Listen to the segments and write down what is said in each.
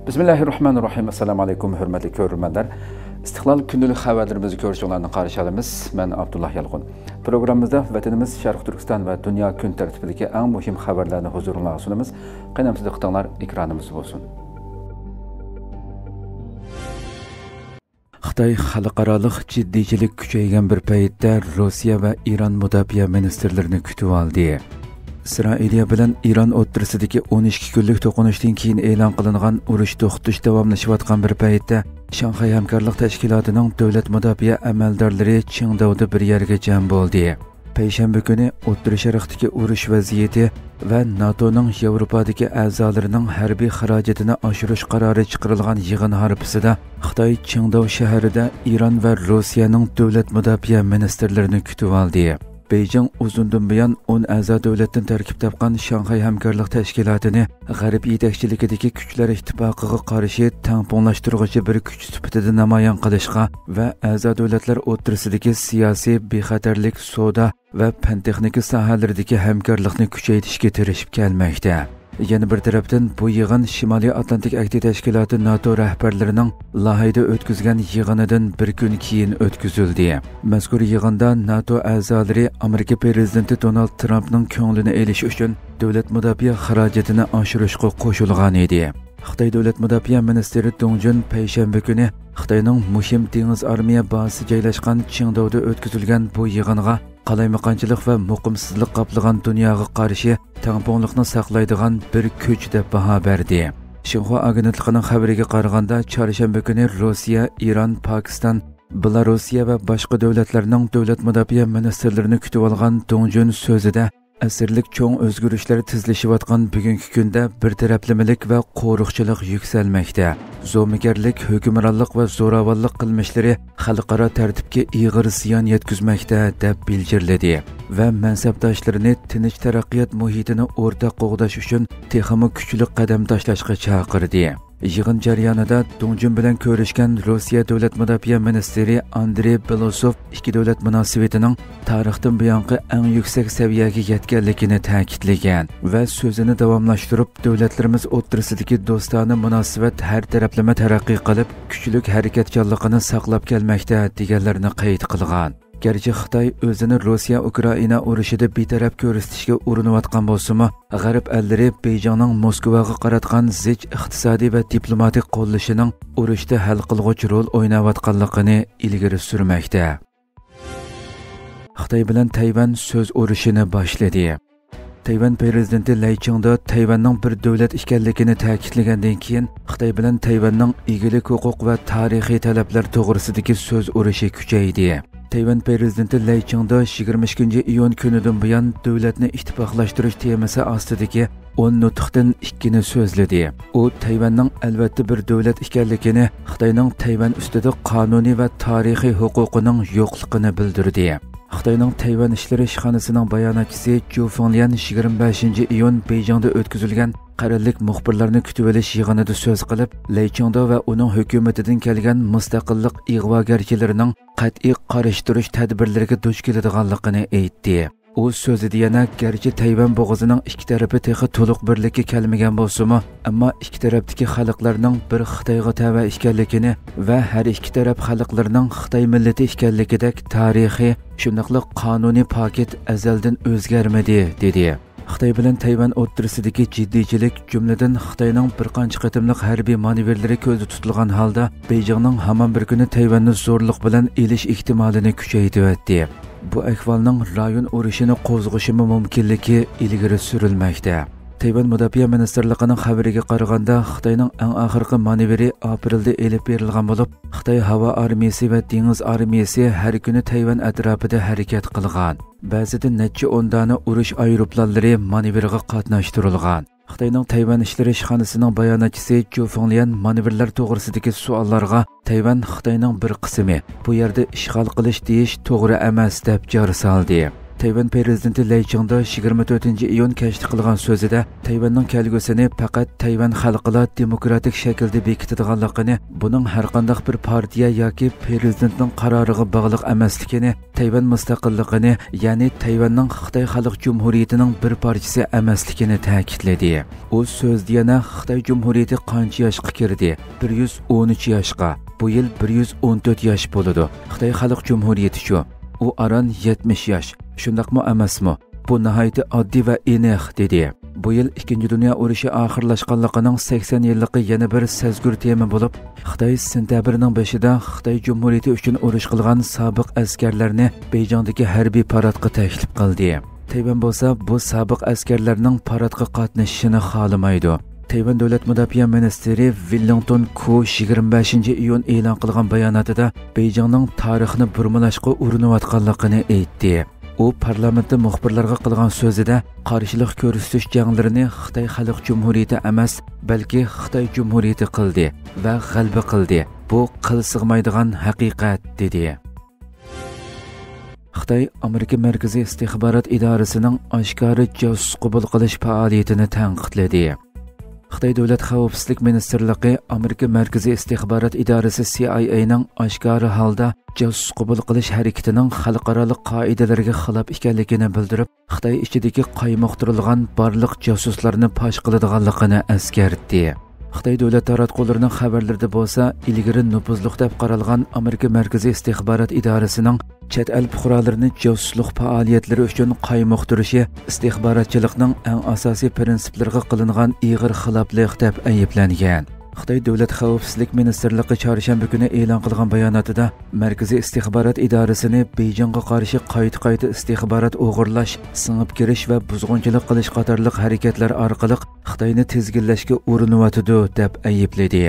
Bismillahirrahmanirrahim. Assalamu alaykum, hurmatli ko'ruvchilar. Istiqlol kundalik xabarlarimizni ko'rishinglarni qarshılaymiz. Men Abdullah Yalqun. Programmamizda vatanimiz Sharq Turkiston va dunyo kun tartibidagi eng muhim xabarlarni huzuringizga sunamiz. Qaynamsiz diqqatinglar ekranimiz bo'lsin. Xitoy xalqarалық jiddiychilik kuchaygan bir paytda Rossiya va Iran mudofaa ministrlarini kutib oldi. İsrailiya bilan İran o'rtasidagi 12 kunlik to'qinishdan keyin e'lon qilingan urush to'xtatish davomlashayotgan bir paytda Shanxay hamkorlik tashkilotining davlat mudofaa amaldorlari Qingdaoda bir yerga jam bo'ldi. Payshanba kuni O'rta Sharqdagi urush vaziyati va NATOning Yevropadagi a'zolarining harbiy xarajatini oshirish qarori chiqarilgan yig'in harfisida Xitoy Qingdao shahrida İran va Rossiyaning davlat mudofaa ministrlarini kutib oldi. Beijing uzundan buyon 10 a'zo davlatdan tarkib topgan Shanxay hamkorlik tashkilotini G'arb yetakchiligidagi kuchlar ittifoqiga qarshi tangponglashtiruvchi bir kuch sifatida namoyon qilishga va a'zo davlatlar o'rtasidagi siyosiy bexatarlik, savdo va fan texnika sohalaridagi hamkorlikni kuchaytirishga tirishib kelmoqda. Yana bir tarafdan bu yig'in Shimoliy Atlantik Akti tashkiloti NATO rahbarlarining Lahayda o'tkazgan yig'inidan bir kun keyin o'tkazildi. Mazkur yig'inda NATO a'zolari Amerika prezidenti Donald Trumpning ko'nglini elish uchun davlat mudofaa xarajatini oshirishga qo'shilgan edi. Xitoy davlat mudofaa ministri Dong Jun payshanba kuni Xitoyning muhim dengiz armiya bazasi joylashgan Qingdaoda o'tkazilgan bu yig'inga qalaymaqonchilik va muqimsizlik qoplagan dunyoga qarshi tangpongliqni saqlaydigan bir kuch deb baho berdi. Xinhua agentligining xabariga qaraganda, chorshanba kuni Rossiya, Iran, Pokiston, Belorussiya va boshqa davlatlarning davlat mudofaa ministrlarini kutib olgan Dong Jun so'zida asrlik cho'ng o'zgarishlar tezlashayotgan bugungi kunda bir taraflamalik va qo'riqchilik yuksalmoqda. Zo'migarlik, hukmronlik va zo'ravonlik qilmishlari xalqaro tartibga ig'ir ziyon yetkazmoqda deb bildirdi va mansabdoshlarini tinch taraqqiyot muhitini o'rtaq qo'g'dash uchun texmo kuchli qadam tashlashga chaqirdi. Yig'in jarayonida Dong Jun bilan ko'rishgan Rossiya davlat mudofaa ministri Andrey Belosov ikki davlat munosabatining tarixdan buyongi eng yuksak saviyaga yetganligini ta'kidlagan va so'zini davomlashtirib, davlatlarimiz o'rtasidagi do'stona munosabat har taraflama taraqqiy qilib, kuchli harakatchanligini saqlab kelmoqda deganlarni qayd qilgan. Gerçi Xitoy o'zini Rossiya-Ukraina urushida betaraf ko'rsatishga urinayotgan bo'lsa-mu, G'arb ellari Beijingning Moskvaga qaratgan zich iqtisodiy va diplomatik qo'llashining urushda hal qilg'uchi rol o'ynayotganligini ilgari surmoqda. Xitoy bilan Tayvan so'z urushini boshladi. Tayvan prezidenti Lai Ching-do Tayvanning bir davlat ekanligini ta'kidlagandan keyin Xitoy bilan Tayvanning egilik huquq va tarixiy talablar to'g'risidagi so'z urushi kuchaydi. Tayvan prezidenti Lai Ching-do 22-iyun kunidan buyon davlatni ittifoqlashtirish temasi ostidagi 10 nutqdan 2ni so'zladi. U Tayvanning albatta bir davlat ekanligini, Xitoyning Tayvan ustida qonuniy va tarixiy huquqining yo'qligini bildirdi. Xitoyning Tayvan ishlari ishxonasining bayonotchisi Zhu Fenglian 25-iyun Beijingda o'tkazilgan qarorlik muxbirlarni kutib olish yig'inida so'z qilib, Lai Ching-do va uning hukumatidan kelgan mustaqillik ig'vogarchilarining qat'iy qarshi turish tadbirlariga duch keladiganligini aytdi. U so'zida yana, garchi Tayvan bo'g'ozining ikki tarafi texi to'liq birlikka kelmagan bo'lsa-mu, ammo ikki tarafdagi xalqlarning bir Xitoyga tava ekanligini va har ikki taraf xalqlarining Xitoy millati ekanligidek tarixiy, shundoqli qonuniy paket azaldan o'zgarmadi, dedi. Xitoy bilan Tayvan o'rtasidagi jiddiychilik, jumladan Xitoyning bir qancha qatimliq harbiy manevrlari ko'zda tutilgan holda Beijingning hamon bir kuni Tayvanni zo'rlik bilan elish ehtimolini kuchaytirdi. Bu ahvolning rayon urushini qo'zg'ishi mumkinligi ilgari surilmoqda. Tayvan mudofaa ministrligining xabariga qaraganda, Xitoyning eng oxirgi manevri aprelda elib berilgan bo'lib, Xitoy havo armiyasi va dengiz armiyasi har kuni Tayvan atrofida harakat qilgan. Ba'zida necha 10 dona urush aeroplanlari manevrga qatnashtirilgan. Xitoyning Tayvan ishlari ishxonasining bayonotchisi Zhu Fenglian manevrlar to'g'risidagi savollarga Tayvan Xitoyning bir qismi, bu yerda ishg'ol qilish deyish to'g'ri emas deb javob soldi. Tayvan prezidenti Lei Chingda 24-iyun kashf qilgan so'zida Tayvanning kelgusini faqat Tayvan xalqiga demokratik shaklda bekitadiganligini, buning har qanday bir partiya yoki prezidentning qaroriga bog'liq emasligini, Tayvan mustaqilligini, ya'ni Tayvanning Xitoy Xalq Jumhuriyatining bir parchasi emasligini ta'kidladi. U so'zda yana Xitoy Jumhuriyati qancha yoshga kirdi? 113 yoshga. Bu yil 114 yosh bo'ladi. Xitoy Xalq Jumhuriyati shu. U aran 70 yosh. Shundaqmi emasmi? Bu nihoyatda oddiy va aniq dedi. Bu yil 2-Dunyo urushi oxirlashganligining 80 yilligi yana bir sezgur tema bo'lib, Xitoy sentabrning 5-ida Xitoy Jumhuriyati uchun urush qilgan sobiq askarlarni Beyjingdagi harbiy paradga taklif qildi. Tayvan bo'lsa bu sobiq askarlarning paradga qatnashishini xohlamaydi. Tayvan davlat mudofaa ministri Wellington Ku 25-iyun e'lon qilgan bayonotida Beyjingning tarixini burmalashga urinayotganligini aytdi. U parlamentda muxbirlarga qilgan so'zida qarshilik ko'rsatish janglarini Xitoy Xalq Jumhuriyati emas, balki Xitoy Jumhuriyati qildi va g'alaba qildi. Bu qil sig'maydigan haqiqat dedi. Xitoy Amerika Markaziy istixborot idorasining oshkora josus qabul qilish faoliyatini tanqidladi. Xitoy Davlat xavfsizlik ministrligi Amerika Markaziy istixborot idorasi CIA'ning oshkora holda josus qabul qilish harakatining xalqaro qoidalarga xilof ekanligini bildirib, Xitoy ichidagi qaymoqtirilgan barliq josuslarni fosh qiladiganligini eskartdi. Xitoy davlat taratqullarining xabarlarida bo'lsa, ilgari nupuzliq deb qaralgan Amerika Markaziy istixborot idorasining chet el fuqarolarini josuslik faoliyatlari uchun qaymoqtirishi istixborotchilikning eng asosiy prinsiplariga qilingan ig'ir xiloflik deb ayblangan. Xitoy Davlat xavfsizlik ministrligi chorshanba kuni e'lon qilgan bayonotida Markaziy istixborot idorasini Beyjingga qarshi qayta istixborot o'g'irlash, singib kirish va buzg'unchilik qilish qatorliq harakatlar orqali Xitoyni tizginlashga urinayotdi deb aybladi.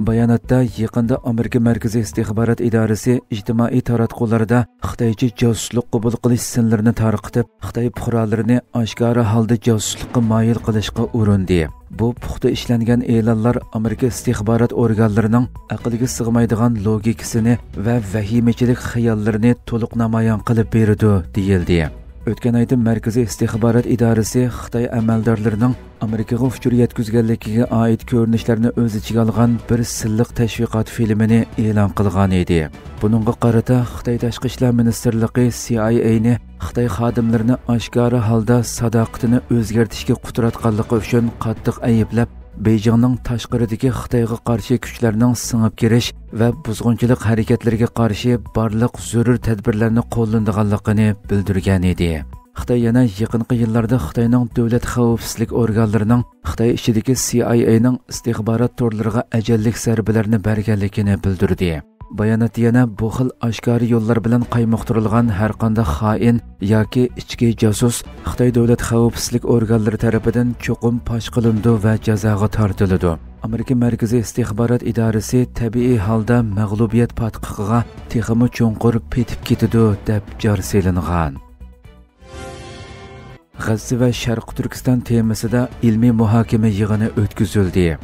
Bayonotda yaqinda Amerika Markaziy istixborot idorasi ijtimoiy taratqularida Xitoycha josuslik qabul qilish sinlarini tarqitib, Xitoy fuqarolarini oshkora holda josuslikka moyil qilishga urindi. Bu puxta ishlangan e'lonlar Amerika istixborot organlarining aqlga sig'maydigan logikasini va vahimachilik xiyollarini to'liq namoyon qilib berdi, deyildi. O'tgan oyda Markaziy istixborot idorasi Xitoy amaldorlarining Amerikaga uchur yetkazganligiga oid ko'rinishlarni o'z ichiga olgan bir silliq tashviqot filmini e'lon qilgan edi. Buningga qarata Xitoy Tashqi ishlar ministrligi CIA'ni Xitoy xodimlarini oshkora holda sadoqatini o'zgartirishga qudratganligi uchun qattiq ayblab, Beyjingning tashqaridagi Xitoyga qarshi kuchlarning singib kirish va buzg'unchilik harakatlariga qarshi barliq zarur tadbirlarni qo'llanadiganligini bildirgan edi. Xitoy yana yaqinqi yillarda Xitoyning davlat xavfsizlik organlarining Xitoy ichidagi CIA'ning istixborot torlariga ajallik zarbalarni berganligini bildirdi. Bayonot yana bu xil oshkora yo'llar bilan qaymoqtirilgan har qanday xoin yoki ichki josus Xitoy davlat xavfsizlik organlari tomonidan cho'qim fosh qilindi va jazoga tortiladi. Amerika Markaziy istixborot idorasi tabiiy holda mag'lubiyat patqiqiga texmi cho'nqur petib ketadi deb jar selingan. G'azza va Sharq Turkiston temasida ilmiy muhokama yig'ini o'tkazildi.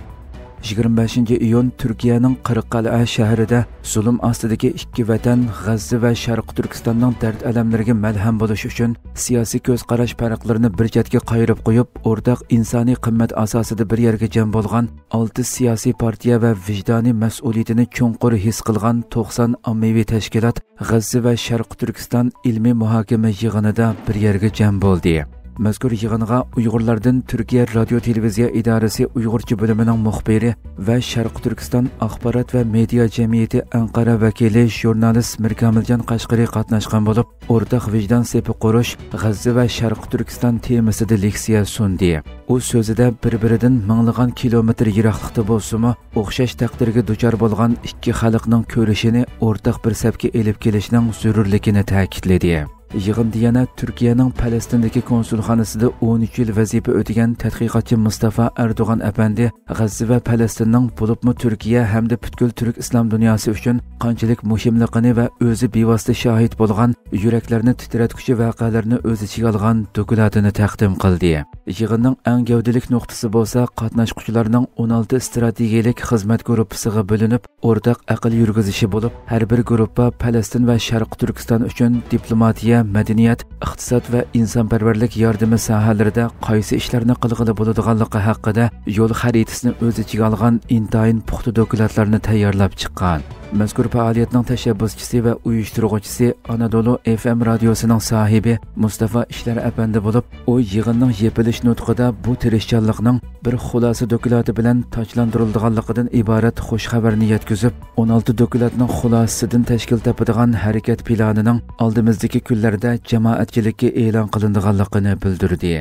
25-iyun Turkiyaning Qirqqal'a shahrida zulm ostidagi ikki vatan G'azza va Sharq Turkistonning dard alamlariga malham bo'lish uchun siyosiy ko'z qarash farqlarini bir chetga qayirib qo'yib, o'rtaq insoniy qimmat asosida bir yerga jam bo'lgan 6 siyosiy partiya va vijdoniy mas'uliyatini cho'nqur his qilgan 90 ommaviy tashkilot G'azza va Sharq Turkiston ilmiy muhokama yig'inida bir yerga jam bo'ldi. Mazkur yig'inga Uyg'urlardan Turkiya radio televiziya idorasi Uyg'urcha bo'limining muxbiri va Sharq Turkiston axborot va media jamiyati Anqara vakili jurnalist Mirkamiljon Qashqari qatnashgan bo'lib, o'rtaq vijdon sepi qurish G'azza va Sharq Turkiston temasida leksiya sundi. U so'zida bir-biridan minglagan kilometr yiroqlikda bo'lsa-mu, o'xshash taqdirga duchor bo'lgan ikki xalqning ko'rishini o'rtaq bir sapga elib kelishning zarurligini ta'kidladi. Yig'inda yana Turkiyaning Palestindagi konsulxonasida 13 yil vazifa o'tagan tadqiqotchi Mustafa Erdo'g'an apandi G'azza va Palestinning bo'libmi Turkiya hamda butkul turk islom dunyosi uchun qanchalik muhimligini va o'zi bevosita shohid bo'lgan yuraklarni titratuvchi voqealarni o'z ichiga olgan dokladini taqdim qildi. Yig'inning eng gavdalik nuqtasi bo'lsa, qatnashuvchilarning 16 strategik xizmat guruhiga bo'linib, o'rtaq aql yurgizishi bo'lib, har bir guruhga Palestin va Sharq Turkiston uchun diplomatiya, madaniyat, iqtisod va insonparvarlik yordami sohalarida qaysi ishlarni qilg'ili bo'ladiganligi haqida yo'l xaritasini o'z ichiga olgan intayin puxta dokumentlarni tayyorlab chiqqan. Mazkur faoliyatning tashabbuschisi va uyushtiruvchisi Anadolu FM radiosining sohibi Mustafa Ishlar apandi bo'lib, u yig'inning yepilish nutqida bu tirishchanlikning bir xulosa dokumenti bilan tajlantirilganligidan iborat xush xabarni yetkazib, 16 dokumentning xulosasidan tashkil topadigan harakat planining oldimizdagi kunlarda jamoatchilikka e'lon qilinganligini bildirdi.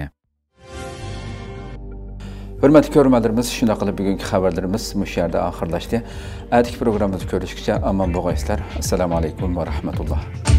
Hurmatli ko'ruvchilarimiz, shunday qilib bugungi xabarlarimiz mush yerda oxirlashdi. Atigi programmamizni ko'rishguncha omon bo'linglar. Assalomu alaykum va rahmatulloh.